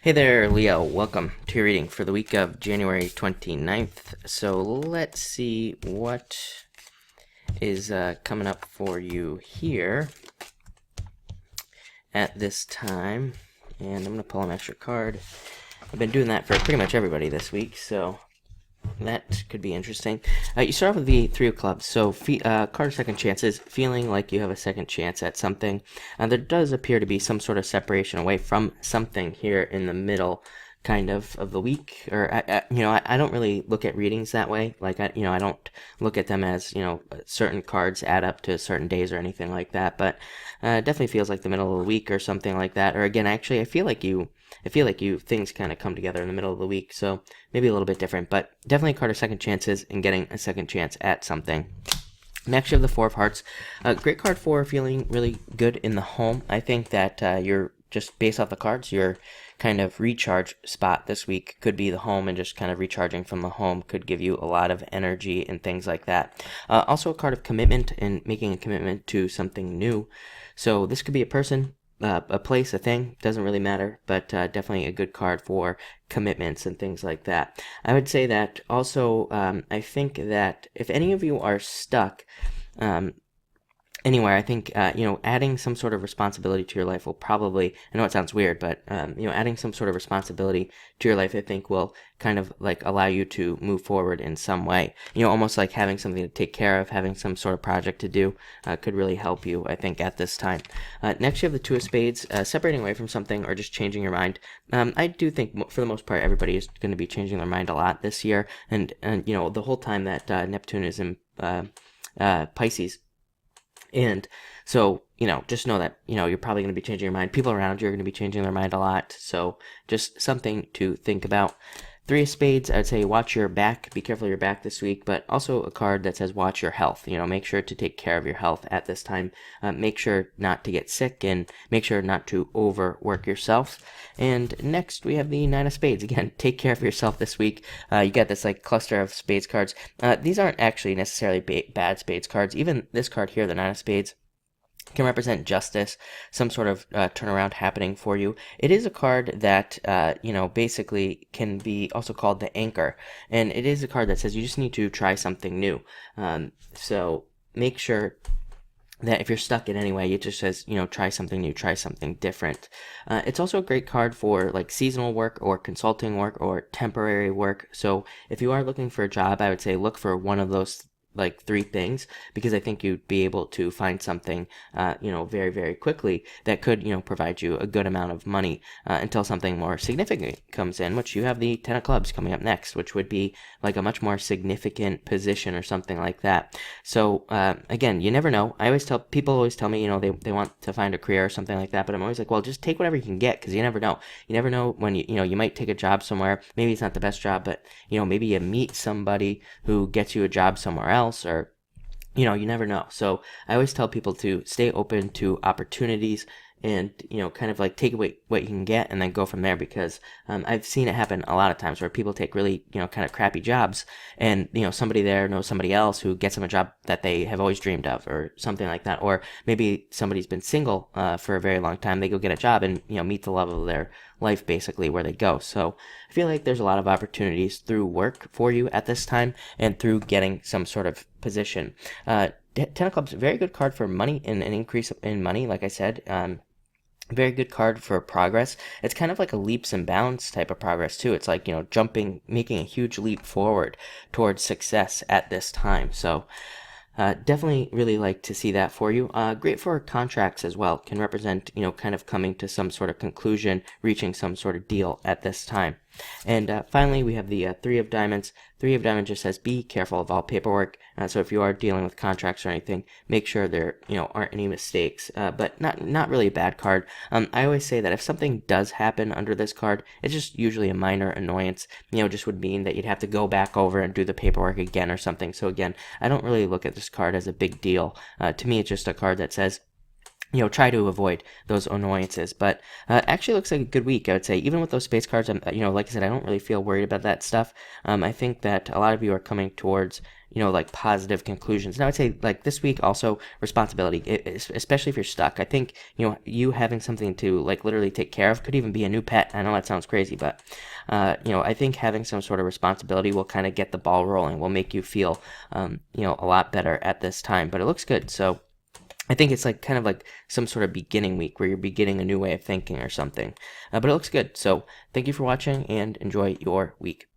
Hey there, Leo. Welcome to your reading for the week of January 29th. So let's see what is coming up for you here at this time. And I'm going to pull an extra card. I've been doing that for pretty much everybody this week, so that could be interesting. You start off with the Three of Clubs. So, card of second chances, feeling like you have a second chance at something. There does appear to be some sort of separation away from something here in the middle, kind of the week. Or I don't really look at readings that way. Like I don't look at them as certain cards add up to certain days or anything like that. But it definitely feels like the middle of the week or something like that. Or again, actually, I feel like you things kind of come together in the middle of the week, so maybe a little bit different, but definitely a card of second chances and getting a second chance at something. Next, you have the Four of Hearts. Great card for feeling really good in the home. I think that you're just based off the cards, your kind of recharge spot this week could be the home, and just kind of recharging from the home could give you a lot of energy and things like that. Also a card of commitment and making a commitment to something new. So this could be a person, a place, a thing, doesn't really matter, but definitely a good card for commitments and things like that. I would say that also, I think that if any of you are stuck anywhere, I think adding some sort of responsibility to your life will probably, I know it sounds weird, but adding some sort of responsibility to your life, I think, will kind of like allow you to move forward in some way. Almost like having something to take care of, having some sort of project to do could really help you, I think, at this time. Next, you have the Two of Spades. Separating away from something or just changing your mind. I do think for the most part everybody is going to be changing their mind a lot this year, and the whole time that Neptune is in Pisces. And so, just know that, you're probably going to be changing your mind. People around you are going to be changing their mind a lot. So just something to think about. Three of Spades, I would say watch your back. Be careful of your back this week, but also a card that says watch your health. Make sure to take care of your health at this time. Make sure not to get sick, and make sure not to overwork yourself. And next we have the Nine of Spades. Again, take care of yourself this week. You got this like cluster of spades cards. These aren't actually necessarily bad spades cards. Even this card here, the Nine of Spades, can represent justice, some sort of turnaround happening for you. It is a card that, basically can be also called the Anchor. And it is a card that says you just need to try something new. So make sure that if you're stuck in any way, it just says, try something new, try something different. It's also a great card for like seasonal work or consulting work or temporary work. So if you are looking for a job, I would say look for one of those like three things, because I think you'd be able to find something, very, very quickly that could, provide you a good amount of money until something more significant comes in, which you have the Ten of Clubs coming up next, which would be like a much more significant position or something like that. So, again, you never know. People always tell me, they want to find a career or something like that, but I'm always like, well, just take whatever you can get, because you never know. You never know when you might take a job somewhere. Maybe it's not the best job, but, maybe you meet somebody who gets you a job somewhere else, or you never know. So I always tell people to stay open to opportunities and kind of like take away what you can get and then go from there, because I've seen it happen a lot of times where people take really kind of crappy jobs, and somebody there knows somebody else who gets them a job that they have always dreamed of or something like that. Or maybe somebody's been single for a very long time, they go get a job and meet the love of their life basically where they go. So I feel like there's a lot of opportunities through work for you at this time and through getting some sort of position. Ten of Clubs, very good card for money and an increase in money, like I said. Very good card for progress. It's kind of like a leaps and bounds type of progress too. It's like, jumping, making a huge leap forward towards success at this time. So definitely really like to see that for you. Great for contracts as well. Can represent, kind of coming to some sort of conclusion, reaching some sort of deal at this time. And finally, we have the Three of Diamonds. Three of Diamonds just says be careful of all paperwork. So if you are dealing with contracts or anything, make sure there aren't any mistakes. But not really a bad card. I always say that if something does happen under this card, it's just usually a minor annoyance. Just would mean that you'd have to go back over and do the paperwork again or something. So again, I don't really look at this card as a big deal. To me, it's just a card that says try to avoid those annoyances. But actually looks like a good week, I would say. Even with those space cards, like I said, I don't really feel worried about that stuff. I think that a lot of you are coming towards, like positive conclusions. And I would say, like this week, also responsibility, especially if you're stuck. I think, you having something to like literally take care of could even be a new pet. I know that sounds crazy, but I think having some sort of responsibility will kind of get the ball rolling, will make you feel, a lot better at this time. But it looks good. So I think it's like kind of like some sort of beginning week where you're beginning a new way of thinking or something. But it looks good. So thank you for watching and enjoy your week.